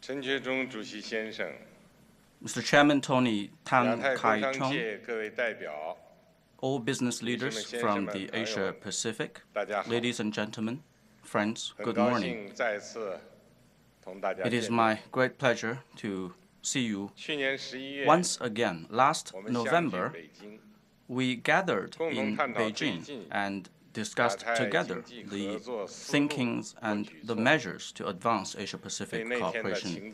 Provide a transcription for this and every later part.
Mr. Chairman Tony Tan Kai-chung, all business leaders from the Asia Pacific, ladies and gentlemen, friends, good morning. It is my great pleasure to see you once again. Last November, we gathered in Beijing and discussed together the thinkings and the measures to advance Asia-Pacific cooperation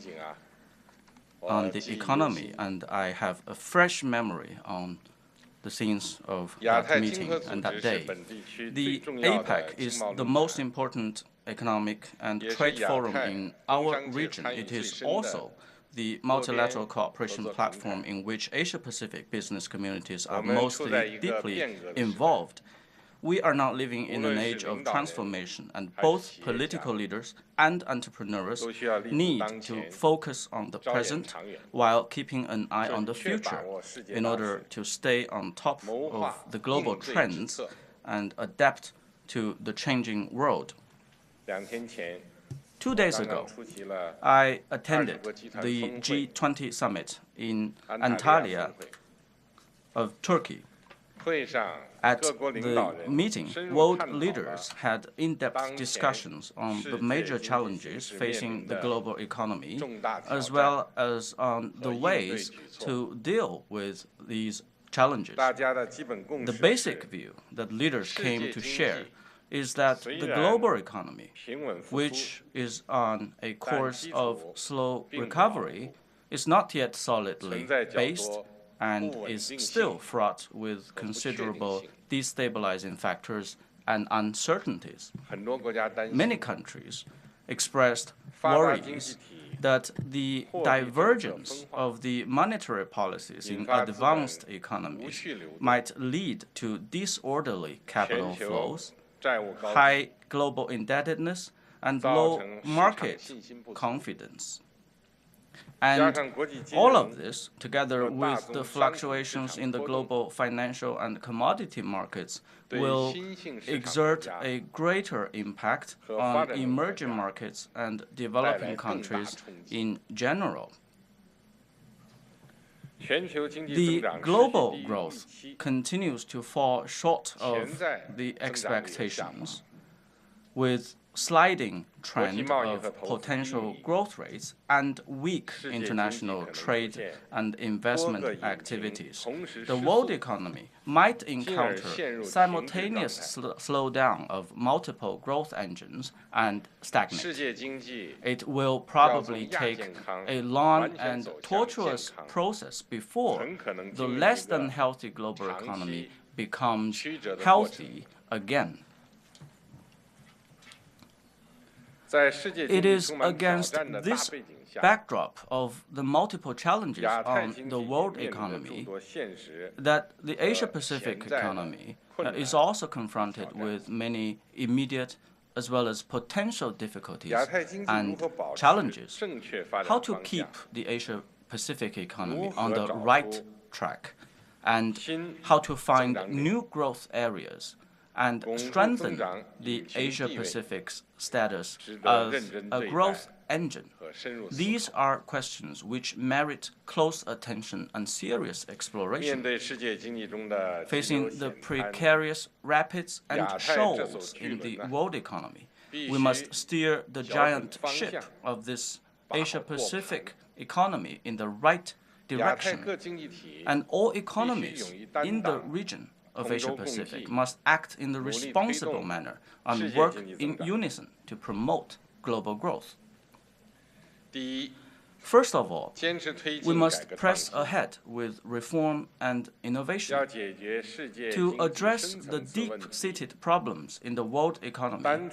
on the economy, and I have a fresh memory on the scenes of that meeting and that day. The APEC is the most important economic and trade forum in our region. It is also the multilateral cooperation platform in which Asia-Pacific business communities are mostly deeply involved. We are now living in an age of transformation, and both political leaders and entrepreneurs need to focus on the present while keeping an eye on the future in order to stay on top of the global trends and adapt to the changing world. 2 days ago, I attended the G20 summit in Antalya of Turkey. At the meeting, world leaders had in-depth discussions on the major challenges facing the global economy, as well as on the ways to deal with these challenges. The basic view that leaders came to share is that the global economy, which is on a course of slow recovery, is not yet solidly based and is still fraught with considerable destabilizing factors and uncertainties. Many countries expressed worries that the divergence of the monetary policies in advanced economies might lead to disorderly capital flows, high global indebtedness, and low market confidence. And all of this, together with the fluctuations in the global financial and commodity markets, will exert a greater impact on emerging markets and developing countries in general. The global growth continues to fall short of the expectations, with sliding trend of potential growth rates and weak international trade and investment activities. The world economy might encounter simultaneous slowdown of multiple growth engines and stagnate. It will probably take a long and tortuous process before the less than healthy global economy becomes healthy again. It is against this backdrop of the multiple challenges on the world economy that the Asia-Pacific economy is also confronted with many immediate as well as potential difficulties and challenges. How to keep the Asia-Pacific economy on the right track, and how to find new growth areas and strengthen the Asia-Pacific's status as a growth engine. These are questions which merit close attention and serious exploration. Facing the precarious rapids and shoals in the world economy, we must steer the giant ship of this Asia-Pacific economy in the right direction. And all economies in the region of Asia-Pacific must act in the responsible manner and work in unison to promote global growth. First of all, we must press ahead with reform and innovation. To address the deep-seated problems in the world economy,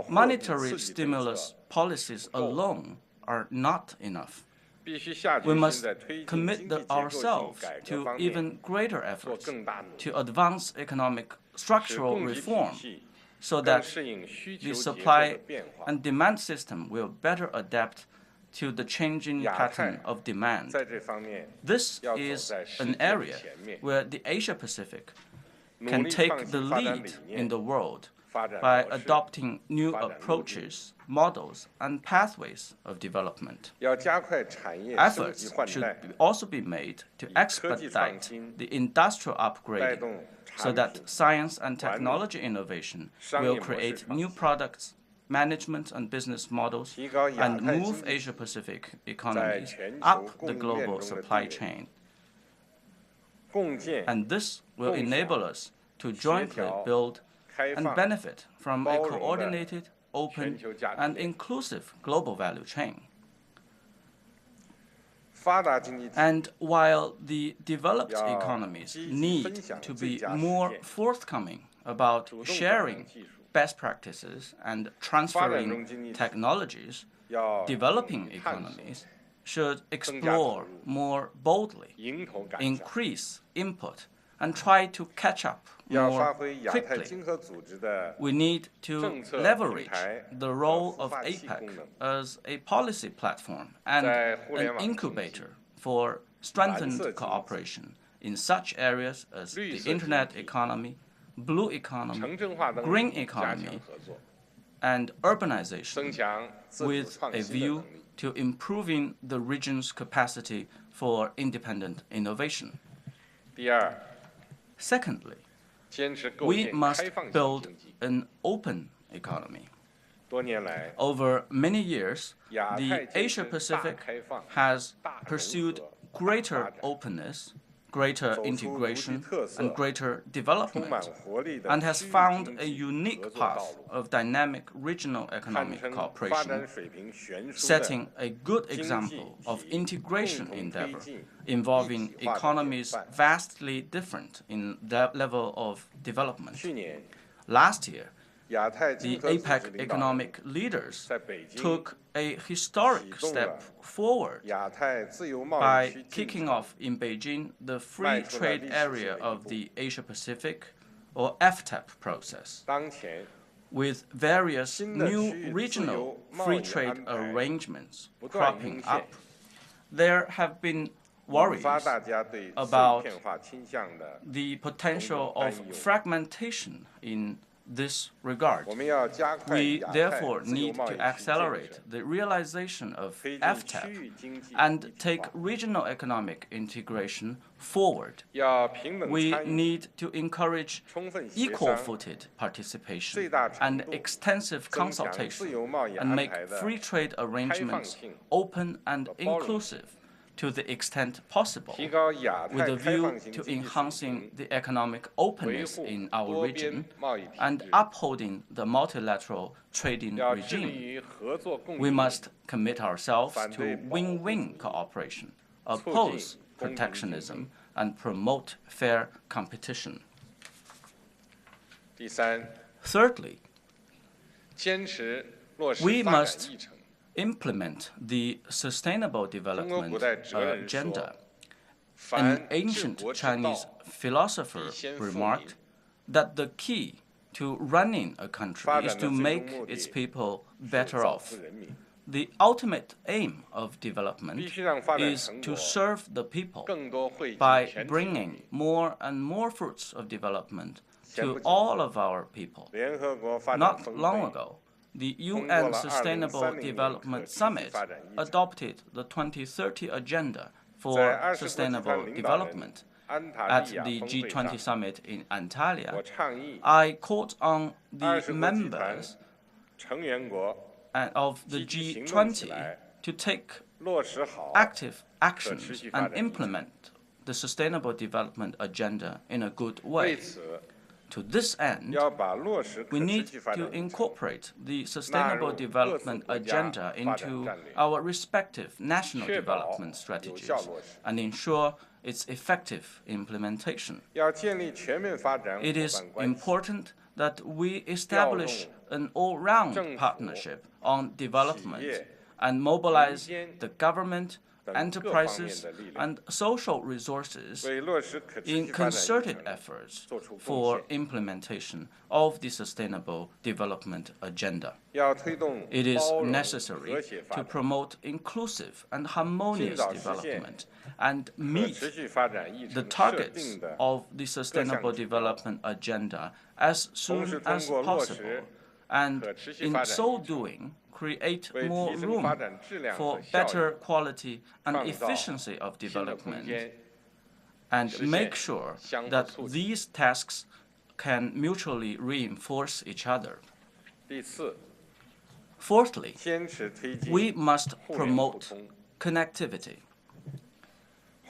monetary stimulus policies alone are not enough. We must commit ourselves to even greater efforts to advance economic structural reform so that the supply and demand system will better adapt to the changing pattern of demand. This is an area where the Asia-Pacific can take the lead in the world by adopting new approaches, models, and pathways of development. Efforts should also be made to expedite the industrial upgrading so that science and technology innovation will create new products, management and business models, and move Asia-Pacific economies up the global supply chain. And this will enable us to jointly build and benefit from a coordinated, open, and inclusive global value chain. And while the developed economies need to be more forthcoming about sharing best practices and transferring technologies, developing economies should explore more boldly, increase input, and try to catch up more quickly. We need to leverage the role of APEC as a policy platform and an incubator for strengthened cooperation in such areas as the internet economy, blue economy, green economy, and urbanization, with a view to improving the region's capacity for independent innovation. Secondly, we must build an open economy. Over many years, the Asia-Pacific has pursued greater openness, greater integration, and greater development, and has found a unique path of dynamic regional economic cooperation, setting a good example of integration endeavor involving economies vastly different in their level of development. Last year, the APEC economic leaders took a historic step forward by kicking off in Beijing the free trade area of the Asia-Pacific, or FTAP process, with various new regional free trade arrangements cropping up. There have been worries about the potential of fragmentation in this regard. We therefore need to accelerate the realization of FTAP and take regional economic integration forward. We need to encourage equal-footed participation and extensive consultation and make free trade arrangements open and inclusive to the extent possible, with a view to enhancing the economic openness in our region and upholding the multilateral trading regime. We must commit ourselves to win-win cooperation, oppose protectionism, and promote fair competition. Thirdly, we must implement the Sustainable Development Agenda. An ancient Chinese philosopher remarked that the key to running a country is to make its people better off. The ultimate aim of development is to serve the people by bringing more and more fruits of development to all of our people. Not long ago, the UN Sustainable Development Summit adopted the 2030 Agenda for Sustainable Development. At the G20 Summit in Antalya, I called on the members of the G20 to take active actions and implement the Sustainable Development Agenda in a good way. To this end, we need to incorporate the Sustainable Development Agenda into our respective national development strategies and ensure its effective implementation. It is important that we establish an all-round partnership on development and mobilize the government, enterprises, and social resources in concerted efforts for implementation of the Sustainable Development Agenda. It is necessary to promote inclusive and harmonious development and meet the targets of the Sustainable Development Agenda as soon as possible, and in so doing, create more room for better quality and efficiency of development, and make sure that these tasks can mutually reinforce each other. Fourthly, we must promote connectivity.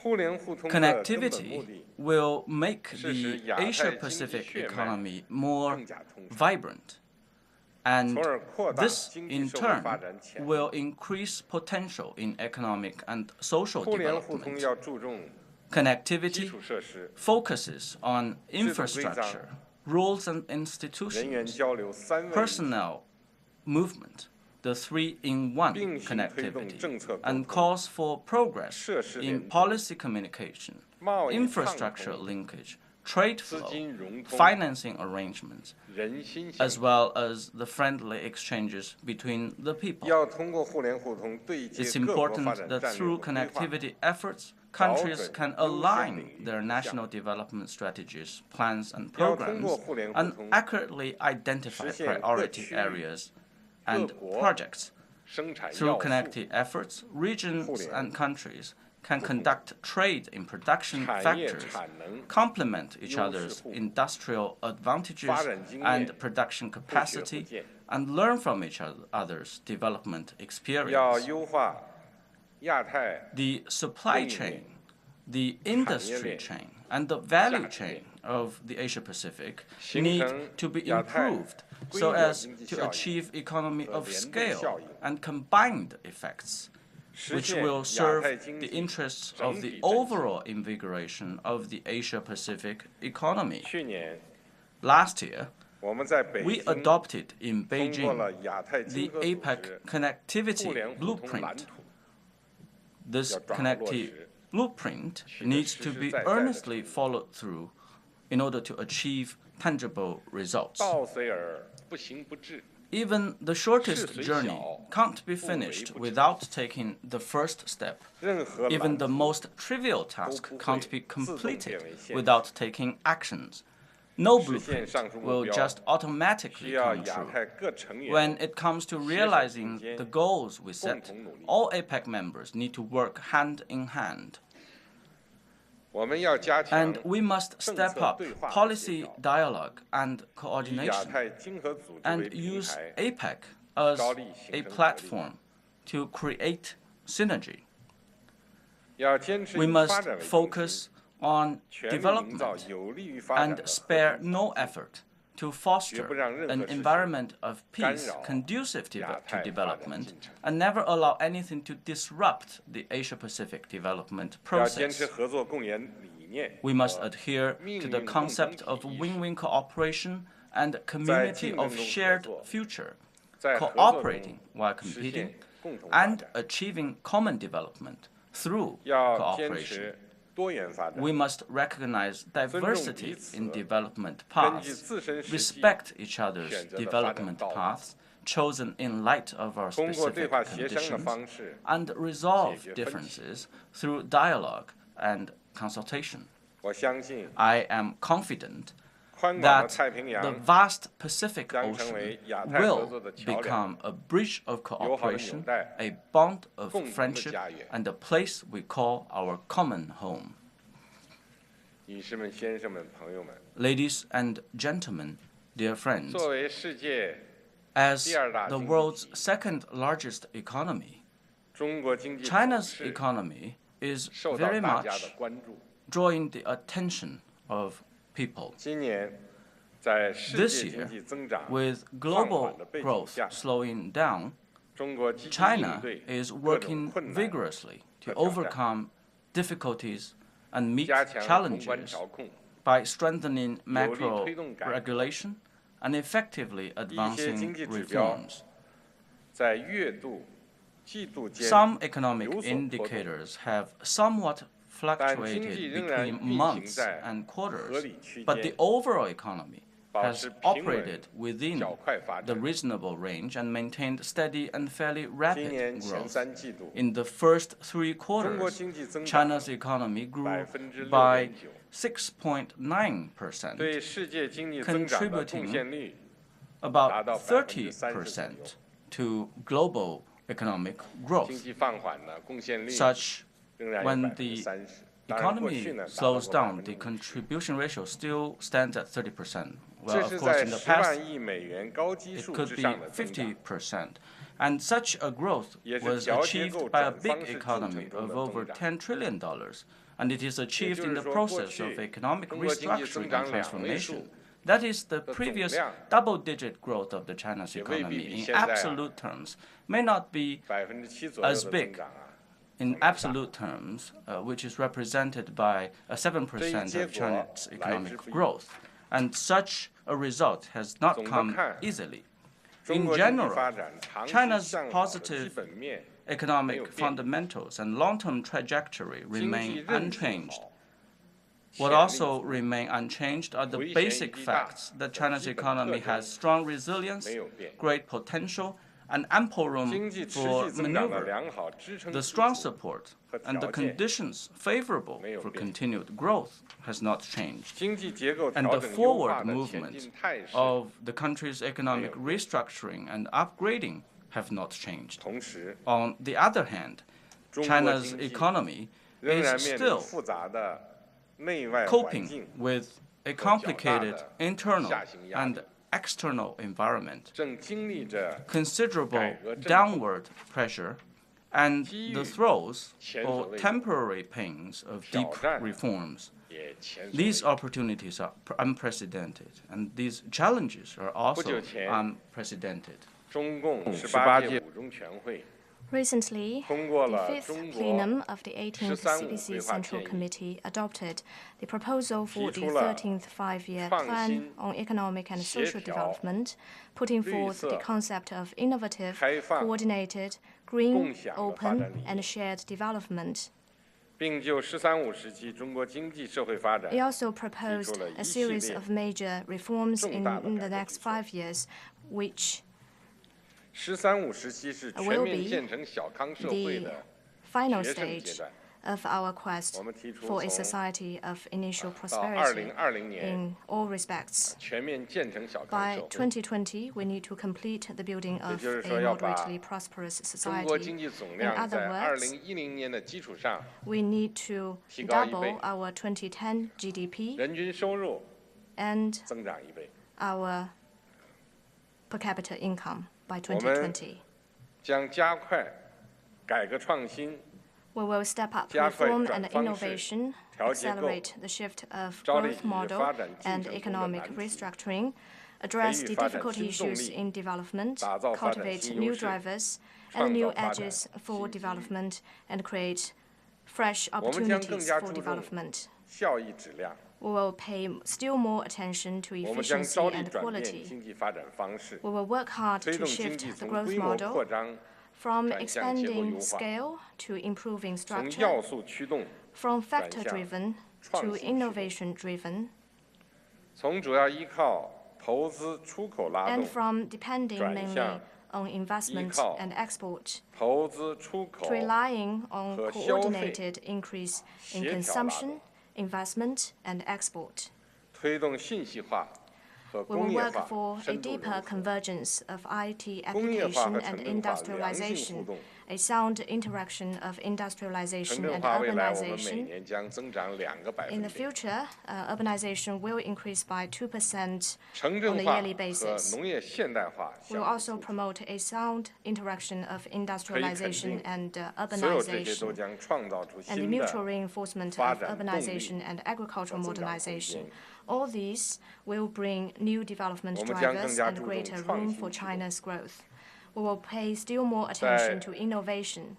Connectivity will make the Asia-Pacific economy more vibrant, and this, in turn, will increase potential in economic and social development. Connectivity focuses on infrastructure, rules and institutions, personnel movement, the three-in-one connectivity, and calls for progress in policy communication, infrastructure linkage, trade flow, financing arrangements, as well as the friendly exchanges between the people. It's important that through connectivity efforts, countries can align their national development strategies, plans, and programs, and accurately identify priority areas and projects. Through connected efforts, regions and countries can conduct trade in production factors, complement each other's industrial advantages and production capacity, and learn from each other's development experience. The supply chain, the industry chain, and the value chain of the Asia-Pacific need to be improved so as to achieve economy of scale and combined effects, which will serve the interests of the overall invigoration of the Asia-Pacific economy. Last year, we adopted in Beijing the APEC Connectivity Blueprint. This connectivity blueprint needs to be earnestly followed through in order to achieve tangible results. Even the shortest journey can't be finished without taking the first step. Even the most trivial task can't be completed without taking actions. No blueprint will just automatically come true. When it comes to realizing the goals we set, all APEC members need to work hand in hand. And we must step up policy dialogue and coordination and use APEC as a platform to create synergy. We must focus on development and spare no effort to foster an environment of peace conducive to development and never allow anything to disrupt the Asia-Pacific development process. We must adhere to the concept of win-win cooperation and community of shared future, cooperating while competing, and achieving common development through cooperation. We must recognize diversity in development paths, respect each other's development paths chosen in light of our specific conditions, and resolve differences through dialogue and consultation. I am confident that the vast Pacific Ocean will become a bridge of cooperation, a bond of friendship, and a place we call our common home. Ladies and gentlemen, dear friends, as the world's second largest economy, China's economy is very much drawing the attention of people. This year, with global growth slowing down, China is working vigorously to overcome difficulties and meet challenges by strengthening macro regulation and effectively advancing reforms. Some economic indicators have somewhat fluctuated between months and quarters, but the overall economy has operated within the reasonable range and maintained steady and fairly rapid growth. In the first 3 quarters, China's economy grew by 6.9%, contributing about 30% to global economic growth. When the economy slows down, the contribution ratio still stands at 30%. Well, of course, in the past, it could be 50%. And such a growth was achieved by a big economy of over $10 trillion, and it is achieved in the process of economic restructuring and transformation. That is, the previous double-digit growth of the China's economy in absolute terms may not be as big in absolute terms, which is represented by 7% of China's economic growth. And such a result has not come easily. In general, China's positive economic fundamentals and long-term trajectory remain unchanged. What also remain unchanged are the basic facts that China's economy has strong resilience, great potential, and ample room for maneuver. The strong support and the conditions favorable for continued growth has not changed. And the forward movement of the country's economic restructuring and upgrading have not changed. On the other hand, China's economy is still coping with a complicated internal and external environment, considerable downward pressure, and the throes or temporary pains of deep reforms. These opportunities are unprecedented, and these challenges are also unprecedented. Recently, the fifth plenum of the 18th CPC Central Committee adopted the proposal for the 13th Five-Year Plan on Economic and Social Development, putting forth the concept of innovative, coordinated, green, open, and shared development. It also proposed a series of major reforms in the next 5 years, which will be the final stage of our quest for a society of initial prosperity in all respects. By 2020, we need to complete the building of a moderately prosperous society. In other words, we need to double our 2010 GDP and our per capita income by 2020. We will step up reform and innovation, accelerate the shift of growth model and economic restructuring, address the difficult issues in development, cultivate new drivers and new edges for development, and create fresh opportunities for development. We will pay still more attention to efficiency and quality. We will work hard to shift the growth model from expanding scale to improving structure, from factor-driven to innovation-driven, and from depending mainly on investment and export to relying on coordinated increase in consumption, investment, and export. We will work for a deeper convergence of IT application and industrialization, a sound interaction of industrialization and urbanization. In the future, urbanization will increase by 2% on a yearly basis. We will also promote a sound interaction of industrialization and urbanization, and the mutual reinforcement of urbanization and agricultural modernization. All these will bring new development drivers and greater room for China's growth. We will pay still more attention to innovation.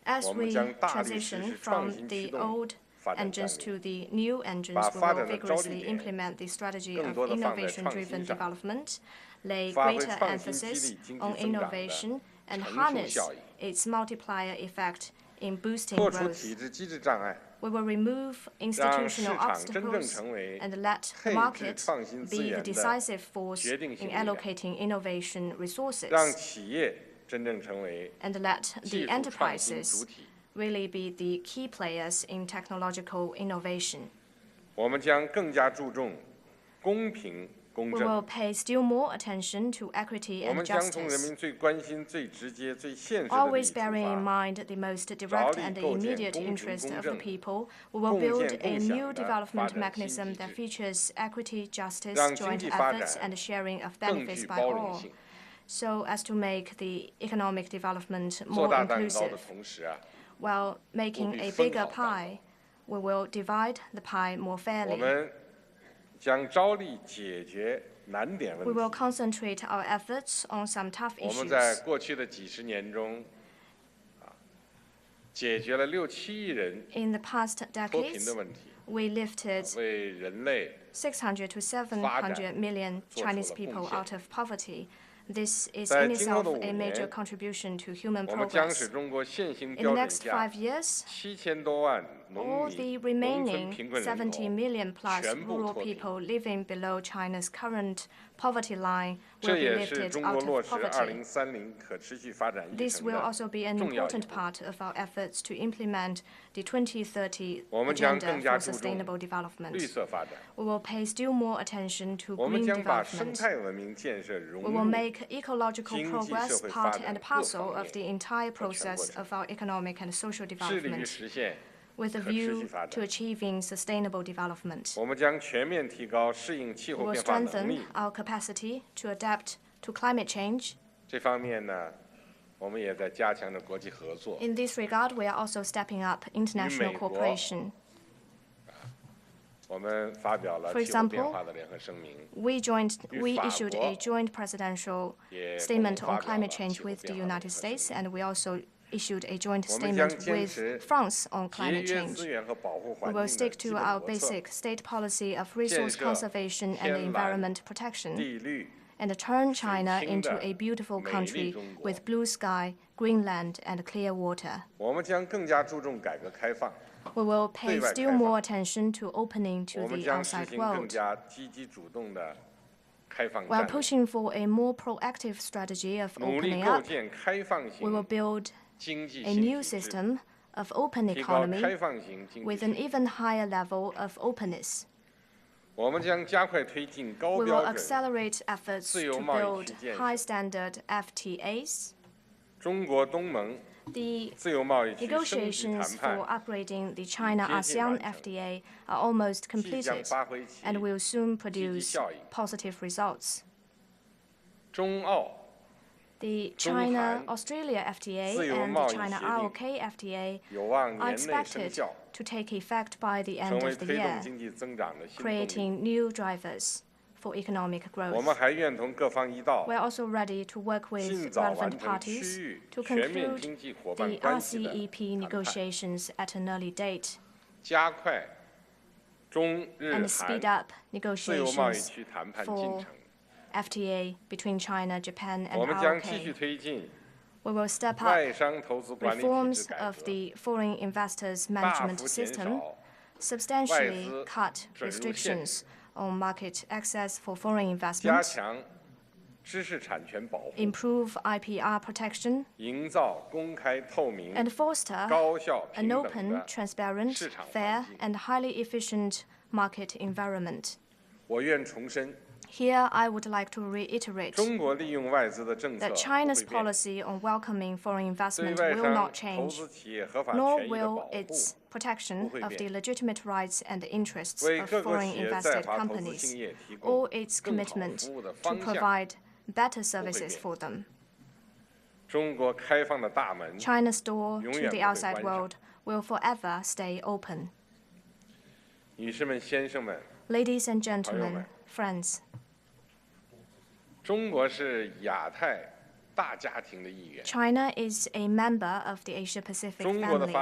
As we transition from the old engines to the new engines, we will vigorously implement the strategy of innovation-driven development lay greater emphasis on innovation and harness its multiplier effect in boosting growth. We will remove institutional obstacles and let the market be the decisive force in allocating innovation resources, and let the enterprises really be the key players in technological innovation. We will pay still more attention to equity and justice, always bearing in mind the most direct and immediate interest of the people. We will build a new development mechanism that features equity, justice, joint efforts, and sharing of benefits by all, so as to make the economic development more inclusive. While making a bigger pie, we will divide the pie more fairly. We will concentrate our efforts on some tough issues. In the past decades, we lifted 600 to 700 million Chinese people out of poverty. This is in itself a major contribution to human progress. In the next 5 years, all the remaining 70 million plus rural people living below China's current poverty line will be lifted out of poverty. This will also be an important part of our efforts to implement the 2030 Agenda for Sustainable Development. We will pay still more attention to green development. We will make ecological progress part and parcel of the entire process of our economic and social development, with a view to achieving sustainable development. We will strengthen our capacity to adapt to climate change. In this regard, we are also stepping up international cooperation. For example, we issued a joint presidential statement on climate change with the United States, and we also issued a joint statement with France on climate change. We will stick to our basic state policy of resource conservation and environment protection, and turn China into a beautiful country with blue sky, green land, and clear water. We will pay still more attention to opening to the outside world. While pushing for a more proactive strategy of opening up, we will build a new system of open economy with an even higher level of openness. We will accelerate efforts to build high-standard FTAs. The negotiations for upgrading the China-ASEAN FTA are almost completed and will soon produce positive results. The China-Australia FTA and the China-ROK FTA are expected to take effect by the end of the year, creating new drivers for economic growth. We are also ready to work with relevant parties to conclude the RCEP negotiations at an early date and speed up negotiations for FTA between China, Japan, and ROK. We will step up reforms of the foreign investors management system, substantially cut restrictions on market access for foreign investment, improve IPR protection, and foster an open, transparent, fair, and highly efficient market environment. Here, I would like to reiterate that China's policy on welcoming foreign investment will not change, nor will its protection of the legitimate rights and interests of foreign invested companies, or its commitment to provide better services for them. China's door to the outside world will forever stay open. Ladies and gentlemen, friends, China is a member of the Asia-Pacific family.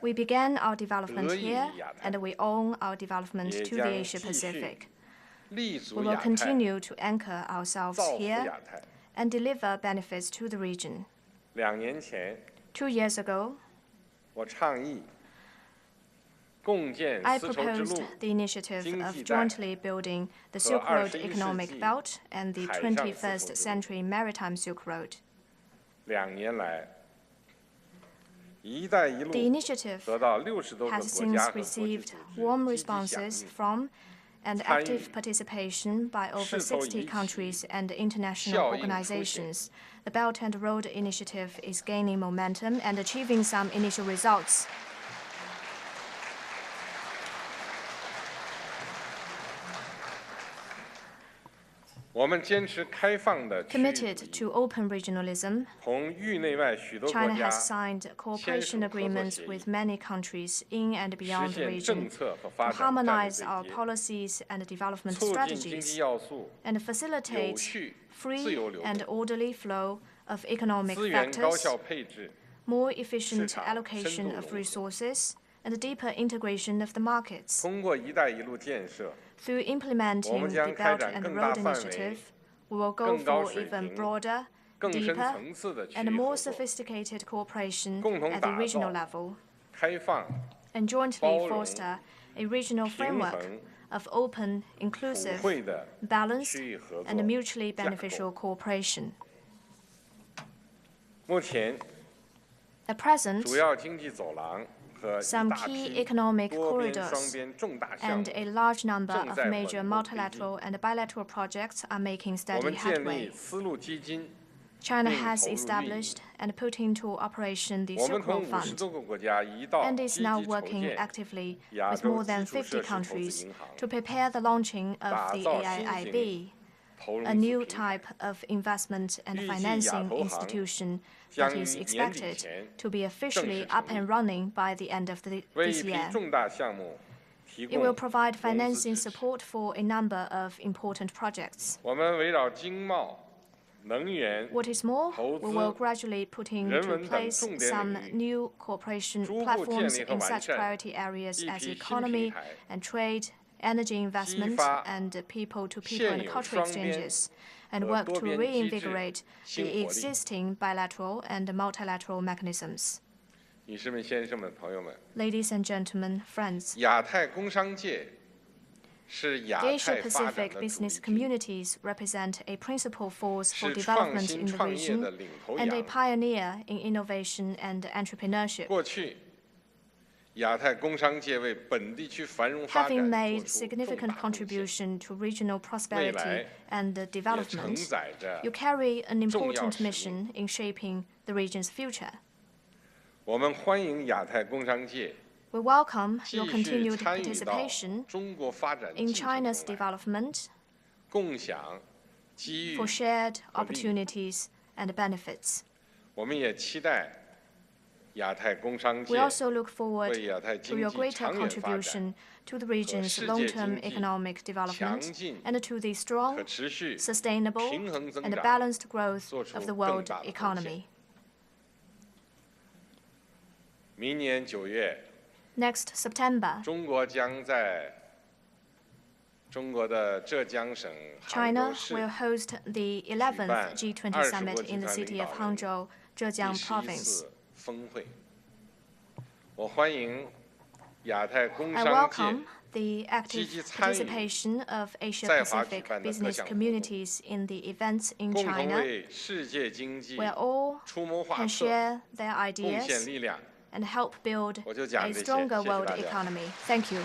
We began our development here, and we own our development to the Asia-Pacific. We will continue to anchor ourselves here and deliver benefits to the region. 2年前 2 years ago, 我倡议共建 I 丝绸之 proposed 路 the initiative 经 of 济带 jointly building the Silk Road 21 economic 世纪 belt and the 海上丝绸之路 21st century maritime Silk Road. 2年来，一带一路 The initiative 得到60多个 has 国 since 家和国际组 received 织 warm 积极响 responses 应， from and 参与 active participation by over 势头 60 一起 countries and international 效应出现 organizations. The Belt and Road Initiative is gaining momentum and achieving some initial results. 我们坚持开放的区域主 Committed 义， to open regionalism, 同域内外许多国 China 家 has signed 签 cooperation 署合作 agreements 协议 with many countries in and 实 beyond the 现 region 政策和 to 发展战略 harmonize 对 our 接， policies and development 促进经济 strategies 要素 and 有 facilitate 序、自 free 由流 and 动， orderly flow of economic 资源高 factors, 效配置， more efficient 市场深 allocation 度 of 融合。 resources, and deeper integration of the markets. 通过“一带一路”建设， Through implementing 我们将 the 开 Belt 展 and 更大 Road 范围、 Initiative, we will go 更高 for 水 even 平、 broader, 更深 deeper, 层次的区 and 域 more 合作， sophisticated cooperation 共同 at the 打 regional 造 level, 开放、 and jointly 包容、 foster a regional 平 framework 衡、 of open, 普 inclusive, 惠的 balanced, 区域合 and 作 mutually 架构。 beneficial cooperation. 目前， At present, 主要经济走廊和一 some 大 key 批 economic 多边、 corridors 双边重大项 and 目， a large number 正 of 在 major 稳步推进。 multilateral and bilateral projects are making 我 steady 们建 headway. 立丝路基金， China 并 has 投入运营。 established and put into operation the 我们 Silk 同 Road 50 Fund 多个国家一道 and 积 is 极 now 筹 working 建 actively 亚 with 洲 more 基 than 础 50 设施投资 countries 银行， to prepare the launching 打 of the 造新型 AIIB, 投 a 融资 new 平台。 type of investment and 预计亚 financing 投行 institution 将 that 于 is 年底 expected 前 to be 正 officially 式 up 成立， and running by the end of 为 this 一批 year. 重大项目提 It 供 will 融 provide 资 financing 支持。 support for a number of important projects. 我们围绕经贸、能源、 What is more, 投 we will 资、 gradually put 人 into 文等 place 重点 some 领域， new cooperation 逐步 platforms 建立和 in 完 such 善 priority areas 一 as 批新 economy 平台， and trade, energy investment, 激发 and people-to-people 现 and 有 cultural 双边 exchanges, and 和 work 多 to 边机制 reinvigorate 新 the 活力。 existing bilateral and multilateral mechanisms. 女士们、先生们、朋友们， Ladies and gentlemen, friends, 亚太工商界是亚 the 太发展 Asia-Pacific 的主力 business 军， communities represent a principal force for 是创 development 新 in the 创业的 region 领头 and a 羊。 pioneer in innovation and entrepreneurship. 过去，亚太工商界为本地区繁荣发 Having 展 made 做出重 significant 大贡献， contribution to regional 未 prosperity 来 and 也承 development, 载着 you carry an 重要 important 使命。 mission in shaping the region's future. 我们欢迎亚太工商界 We welcome 继 your 续 continued 参与到 participation 中国发展 in 进程 China's 中来， development 共享机遇 for。shared 和利益。 opportunities and benefits. 我们也期待亚太工商界 We also look forward 为亚太 to 经 your 济 greater 长远发展 contribution to the region's 世界 long-term 经济 economic 强 development 劲、 and to the strong, 可持续、 sustainable, 平衡增 and 长 balanced growth 做出 of the 更 world 大的贡献。 economy. 明年9月， Next September, 中国将在中国的浙江省杭 China 州市 will host the 11th G20 20 summit 国集 in the 团 city 领 of 导人 Hangzhou, 第 Zhejiang 11 province. 次峰会。我欢迎亚太工 I 商界 welcome the active 积极参与 participation of 在华举 Asia-Pacific 办的各 business 项活动， communities in the events in 共同 China, 为世界经济 where all 出谋划 can 策， share their 贡献 ideas 力量。 and help build 我就讲 a 这些， stronger 谢谢 world 大家。 economy. Thank you.